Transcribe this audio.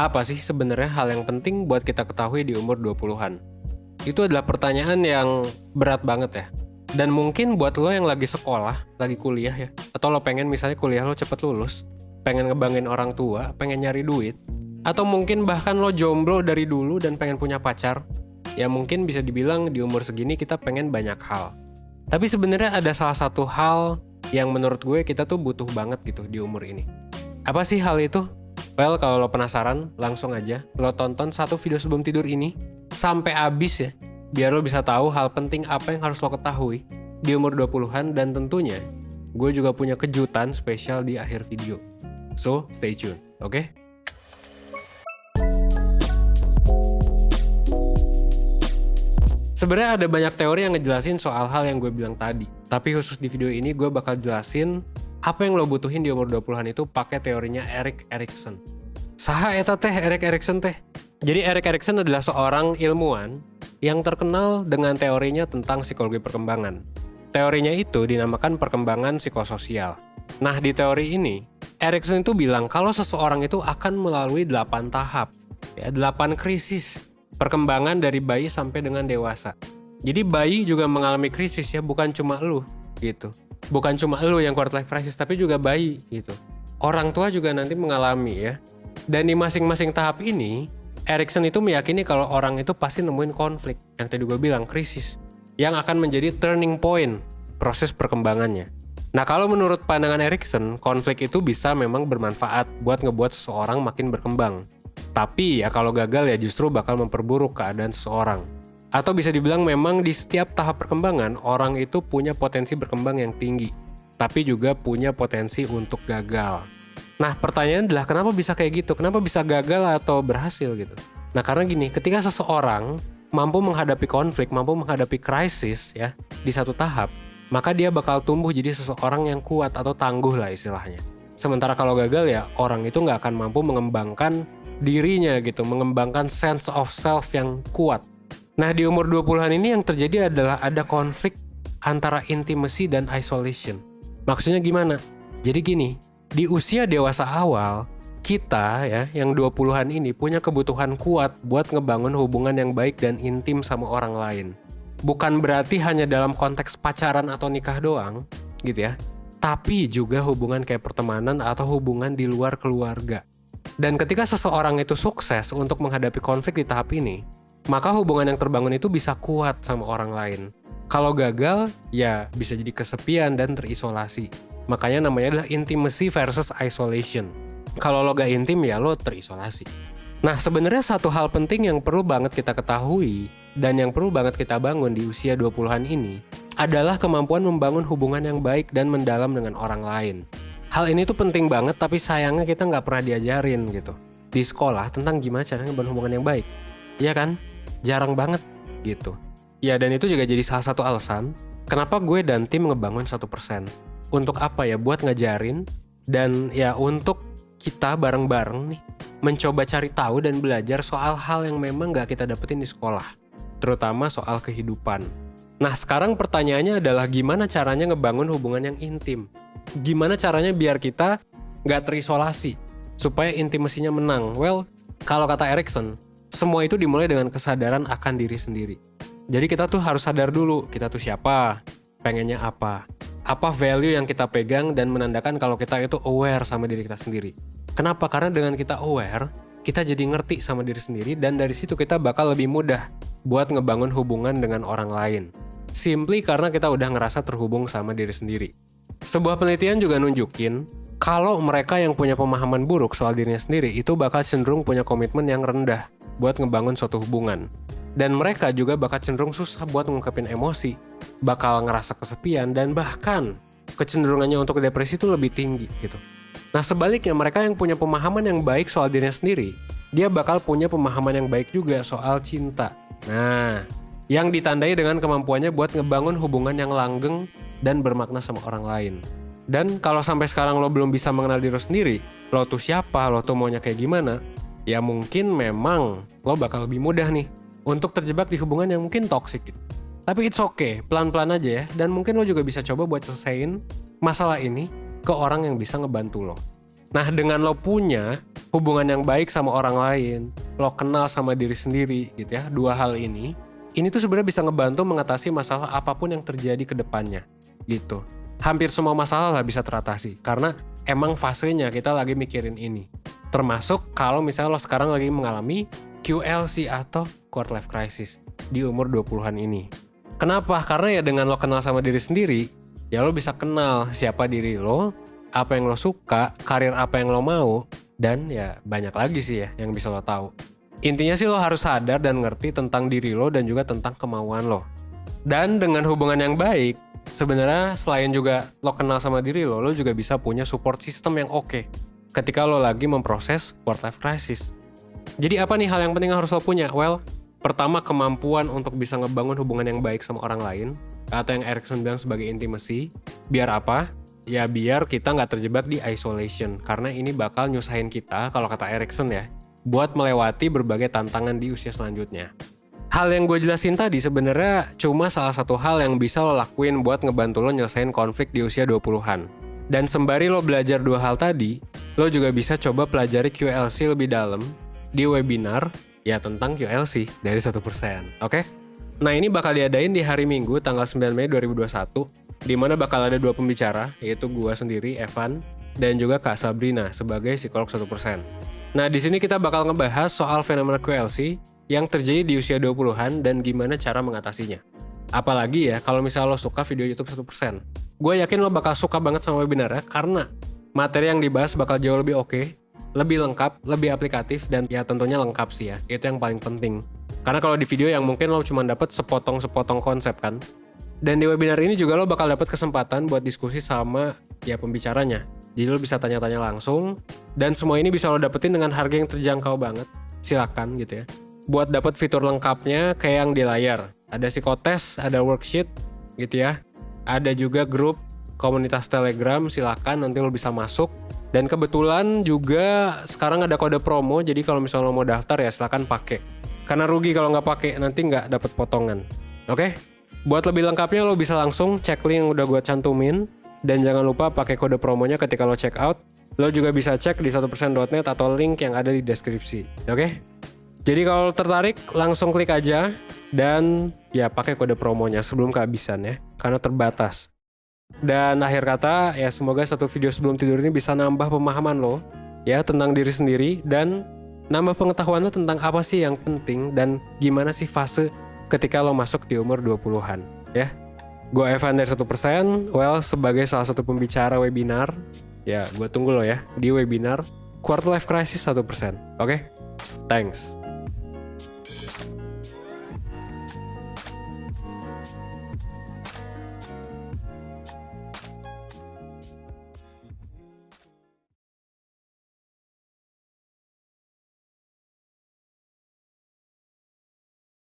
Apa sih sebenarnya hal yang penting buat kita ketahui di umur 20-an? Itu adalah pertanyaan yang berat banget ya. Dan mungkin buat lo yang lagi sekolah, lagi kuliah ya, atau lo pengen misalnya kuliah lo cepet lulus, pengen ngebanggain orang tua, pengen nyari duit, atau mungkin bahkan lo jomblo dari dulu dan pengen punya pacar, ya mungkin bisa dibilang di umur segini kita pengen banyak hal. Tapi sebenarnya ada salah satu hal yang menurut gue kita tuh butuh banget gitu di umur ini. Apa sih hal itu? Well, kalau lo penasaran, langsung aja lo tonton satu video sebelum tidur ini sampai habis ya, biar lo bisa tahu hal penting apa yang harus lo ketahui di umur 20-an, dan tentunya gue juga punya kejutan spesial di akhir video. So, stay tune, oke? Sebenarnya ada banyak teori yang ngejelasin soal hal yang gue bilang tadi. Tapi khusus di video ini gue bakal jelasin apa yang lo butuhin di umur 20-an itu pakai teorinya Erik Erikson. Saha eta teh Erik Erikson teh? Jadi Erik Erikson adalah seorang ilmuwan yang terkenal dengan teorinya tentang psikologi perkembangan. Teorinya itu dinamakan perkembangan psikososial. Nah, di teori ini, Erikson itu bilang kalau seseorang itu akan melalui 8 tahap, ya 8 krisis perkembangan dari bayi sampai dengan dewasa. Jadi bayi juga mengalami krisis ya, bukan cuma lu gitu. Bukan cuma lu yang quarter life crisis, tapi juga bayi gitu. Orang tua juga nanti mengalami ya. Dan di masing-masing tahap ini, Erikson itu meyakini kalau orang itu pasti nemuin konflik, yang tadi gue bilang krisis, yang akan menjadi turning point proses perkembangannya. Nah, kalau menurut pandangan Erikson, konflik itu bisa memang bermanfaat buat ngebuat seseorang makin berkembang. Tapi ya kalau gagal ya justru bakal memperburuk keadaan seseorang. Atau bisa dibilang memang di setiap tahap perkembangan, orang itu punya potensi berkembang yang tinggi, tapi juga punya potensi untuk gagal. Nah, pertanyaan adalah kenapa bisa kayak gitu? Kenapa bisa gagal atau berhasil gitu? Nah, karena gini, ketika seseorang mampu menghadapi konflik, mampu menghadapi krisis ya di satu tahap, maka dia bakal tumbuh jadi seseorang yang kuat atau tangguh lah istilahnya. Sementara kalau gagal ya orang itu nggak akan mampu mengembangkan dirinya gitu, mengembangkan sense of self yang kuat. Nah, di umur 20-an ini yang terjadi adalah ada konflik antara intimacy dan isolation. Maksudnya gimana? Jadi gini, di usia dewasa awal, kita ya yang 20-an ini punya kebutuhan kuat buat ngebangun hubungan yang baik dan intim sama orang lain. Bukan berarti hanya dalam konteks pacaran atau nikah doang, gitu ya. Tapi juga hubungan kayak pertemanan atau hubungan di luar keluarga. Dan ketika seseorang itu sukses untuk menghadapi konflik di tahap ini, maka hubungan yang terbangun itu bisa kuat sama orang lain. Kalau gagal, ya bisa jadi kesepian dan terisolasi. Makanya namanya adalah intimacy versus isolation. Kalau lo gak intim, ya lo terisolasi. Nah, sebenarnya satu hal penting yang perlu banget kita ketahui dan yang perlu banget kita bangun di usia 20-an ini adalah kemampuan membangun hubungan yang baik dan mendalam dengan orang lain. Hal ini tuh penting banget, tapi sayangnya kita gak pernah diajarin gitu di sekolah tentang gimana caranya membangun hubungan yang baik. Iya kan? Jarang banget gitu. Ya, dan itu juga jadi salah satu alasan kenapa gue dan tim ngebangun 1%. Untuk apa ya? Buat ngajarin dan ya untuk kita bareng-bareng nih mencoba cari tahu dan belajar soal hal yang memang gak kita dapetin di sekolah, terutama soal kehidupan. Nah, sekarang pertanyaannya adalah gimana caranya ngebangun hubungan yang intim? Gimana caranya biar kita gak terisolasi supaya intimasinya menang? Well, kalau kata Erikson, semua itu dimulai dengan kesadaran akan diri sendiri. Jadi kita tuh harus sadar dulu, kita tuh siapa, pengennya apa value yang kita pegang, dan menandakan kalau kita itu aware sama diri kita sendiri. Kenapa? Karena dengan kita aware, kita jadi ngerti sama diri sendiri, dan dari situ kita bakal lebih mudah buat ngebangun hubungan dengan orang lain. Simply karena kita udah ngerasa terhubung sama diri sendiri. Sebuah penelitian juga nunjukin kalau mereka yang punya pemahaman buruk soal dirinya sendiri itu bakal cenderung punya komitmen yang rendah buat ngebangun suatu hubungan. Dan mereka juga bakal cenderung susah buat mengungkapin emosi, bakal ngerasa kesepian, dan bahkan kecenderungannya untuk depresi itu lebih tinggi gitu. Nah, sebaliknya mereka yang punya pemahaman yang baik soal dirinya sendiri, dia bakal punya pemahaman yang baik juga soal cinta. Nah, yang ditandai dengan kemampuannya buat ngebangun hubungan yang langgeng dan bermakna sama orang lain. Dan kalau sampai sekarang lo belum bisa mengenal diri lo sendiri, lo tuh siapa, lo tuh maunya kayak gimana, ya mungkin memang lo bakal lebih mudah nih untuk terjebak di hubungan yang mungkin toksik gitu. Tapi it's okay, pelan-pelan aja ya. Dan mungkin lo juga bisa coba buat selesaiin masalah ini ke orang yang bisa ngebantu lo. Nah, dengan lo punya hubungan yang baik sama orang lain, lo kenal sama diri sendiri gitu ya. Dua hal ini tuh sebenarnya bisa ngebantu mengatasi masalah apapun yang terjadi ke depannya gitu. Hampir semua masalah lah bisa teratasi karena emang fasenya kita lagi mikirin ini. Termasuk kalau misalnya lo sekarang lagi mengalami QLC atau quarter life crisis di umur 20-an ini. Kenapa? Karena ya dengan lo kenal sama diri sendiri, ya lo bisa kenal siapa diri lo, apa yang lo suka, karir apa yang lo mau, dan ya banyak lagi sih ya yang bisa lo tahu. Intinya sih lo harus sadar dan ngerti tentang diri lo dan juga tentang kemauan lo. Dan dengan hubungan yang baik, sebenarnya selain juga lo kenal sama diri lo juga bisa punya support system yang oke ketika lo lagi memproses quarter life crisis. Jadi apa nih hal yang penting harus lo punya? Well, pertama kemampuan untuk bisa ngebangun hubungan yang baik sama orang lain, atau yang Erikson bilang sebagai intimacy. Biar apa? Ya biar kita nggak terjebak di isolation, karena ini bakal nyusahin kita, kalau kata Erikson ya, buat melewati berbagai tantangan di usia selanjutnya. Hal yang gue jelasin tadi sebenarnya cuma salah satu hal yang bisa lo lakuin buat ngebantu lo nyelesain konflik di usia 20-an. Dan sembari lo belajar dua hal tadi, lo juga bisa coba pelajari QLC lebih dalam di webinar ya tentang QLC dari 1%. Oke? Nah ini bakal diadain di hari Minggu tanggal 9 Mei 2021, di mana bakal ada dua pembicara, yaitu gue sendiri, Evan, dan juga Kak Sabrina sebagai psikolog 1%. Nah, di sini kita bakal ngebahas soal fenomena QLC yang terjadi di usia 20-an dan gimana cara mengatasinya. Apalagi ya, kalau misalnya lo suka video YouTube 1%. Gue yakin lo bakal suka banget sama webinarnya karena materi yang dibahas bakal jauh lebih oke, lebih lengkap, lebih aplikatif, dan ya tentunya lengkap sih ya. Itu yang paling penting. Karena kalau di video yang mungkin lo cuma dapat sepotong-sepotong konsep kan. Dan di webinar ini juga lo bakal dapat kesempatan buat diskusi sama ya pembicaranya. Jadi lo bisa tanya-tanya langsung, dan semua ini bisa lo dapetin dengan harga yang terjangkau banget. Silakan gitu ya. Buat dapat fitur lengkapnya kayak yang di layar. Ada psikotes, ada worksheet gitu ya. Ada juga grup komunitas Telegram, silakan nanti lo bisa masuk. Dan kebetulan juga sekarang ada kode promo, jadi kalau misalnya lo mau daftar ya silakan pakai. Karena rugi kalau nggak pakai, nanti nggak dapat potongan. Oke? Buat lebih lengkapnya lo bisa langsung cek link yang udah gue cantumin. Dan jangan lupa pakai kode promonya ketika lo check out. Lo juga bisa cek di 1%.net atau link yang ada di deskripsi. Oke? Jadi kalau tertarik langsung klik aja. Dan ya pakai kode promonya sebelum kehabisan ya. Karena terbatas. Dan akhir kata ya semoga satu video sebelum tidur ini bisa nambah pemahaman lo. Ya tentang diri sendiri. Dan nambah pengetahuan lo tentang apa sih yang penting. Dan gimana sih fase ketika lo masuk di umur 20-an. Ya. Gue Evan dari 1%, well sebagai salah satu pembicara webinar, ya gue tunggu lo ya di webinar Quarter Life Crisis 1%, oke? Thanks.